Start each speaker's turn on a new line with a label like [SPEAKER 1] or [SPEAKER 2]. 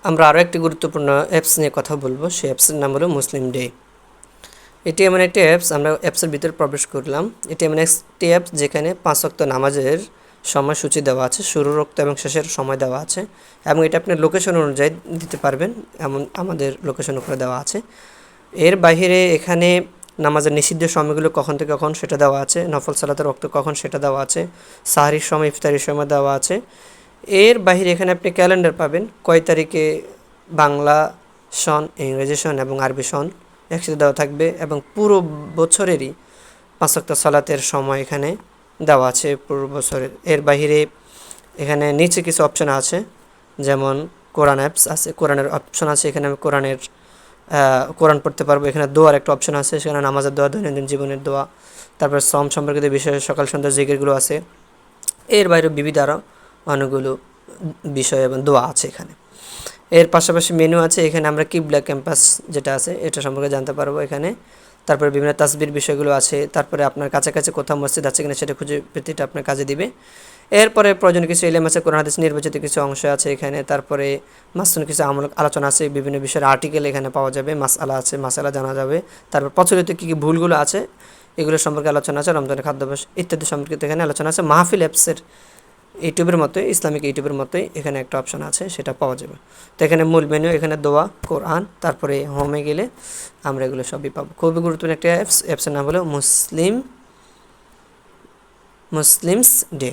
[SPEAKER 1] আমরা আরও একটি গুরুত্বপূর্ণ অ্যাপস নিয়ে কথা বলবো। সেই অ্যাপসের নাম হলো মুসলিম ডে। এটি এমন একটি অ্যাপস, আমরা অ্যাপসের ভিতরে প্রবেশ করলাম। এটি এমন একটি অ্যাপস যেখানে 5 ওয়াক্ত নামাজের সময়সূচি দেওয়া আছে, শুরুর ওয়াক্ত এবং শেষের সময় দেওয়া আছে, এবং এটা আপনি লোকেশন অনুযায়ী দিতে পারবেন, এমন আমাদের লোকেশন উপরে দেওয়া আছে। এর বাইরে এখানে নামাজের নিষিদ্ধ সময়গুলো কখন থেকে কখন সেটা দেওয়া আছে, নফল সালাতের ওয়াক্ত কখন সেটা দেওয়া আছে, সাহরির সময় ইফতারির সময় দেওয়া আছে। এর বাইরে এখানে আপনি ক্যালেন্ডার পাবেন, কয় তারিখে বাংলা সন, ইংরেজি সন এবং আরবি সন একসাথে দেওয়া থাকবে, এবং পুরো বছরেরই 5 ওয়াক্ত সালাতের সময় এখানে দেওয়া আছে পুরো বছরের। এর বাইরে এখানে নিচে কিছু অপশন আছে, যেমন কোরআন অ্যাপস আছে, কোরআনের অপশন আছে। এখানে আমি কোরআন পড়তে পারবো। এখানে দোয়ার একটা অপশন আছে, সেখানে নামাজের দোয়া, দৈনন্দিন জীবনের দোয়া, তারপর শ্রম সম্পর্কিত বিষয়ে সকাল সন্ধ্যা জিকিরগুলো আছে। এর বাইরে বিবিধ আরও অনেকগুলো বিষয় এবং দোয়া আছে এখানে। এর পাশাপাশি মেনু আছে, এখানে আমরা কিবলা ক্যাম্পাস যেটা আছে এটা সম্পর্কে জানতে পারবো এখানে। তারপরে বিভিন্ন তাসবির বিষয়গুলো আছে, তারপরে আপনার কাছাকাছি কোথাও মসজিদ আছে কিনা সেটা খুঁজে পেতে এটা আপনার কাজে দিবে। এরপরে প্রয়োজনীয় কিছু এলেম আছে, কোরআন হাদিস নির্বাচিত কিছু অংশ আছে এখানে। তারপরে মাসুন কিছু আমূলক আলোচনা আছে, বিভিন্ন বিষয়ের আর্টিকেল এখানে পাওয়া যাবে, মাসআলা আছে, মাসআলা জানা যাবে। তারপর প্রচলিত কী কী ভুলগুলো আছে এগুলো সম্পর্কে আলোচনা আছে, রমজানের খাদ্যাভ্যাস ইত্যাদি সম্পর্কিত এখানে আলোচনা আছে। মাহফিল অ্যাপসের ইউটিউবের মতোই, ইসলামিক ইউটিউবের মতোই এখানে একটা অপশন আছে, সেটা পাওয়া যাবে। তো এখানে মূল মেনু, এখানে দোয়া, কোরআন, তারপরে হোমে গেলে আমরা এগুলো সবই পাবো। খুবই গুরুত্বপূর্ণ একটা অ্যাপসের নাম হলো মুসলিমস ডে।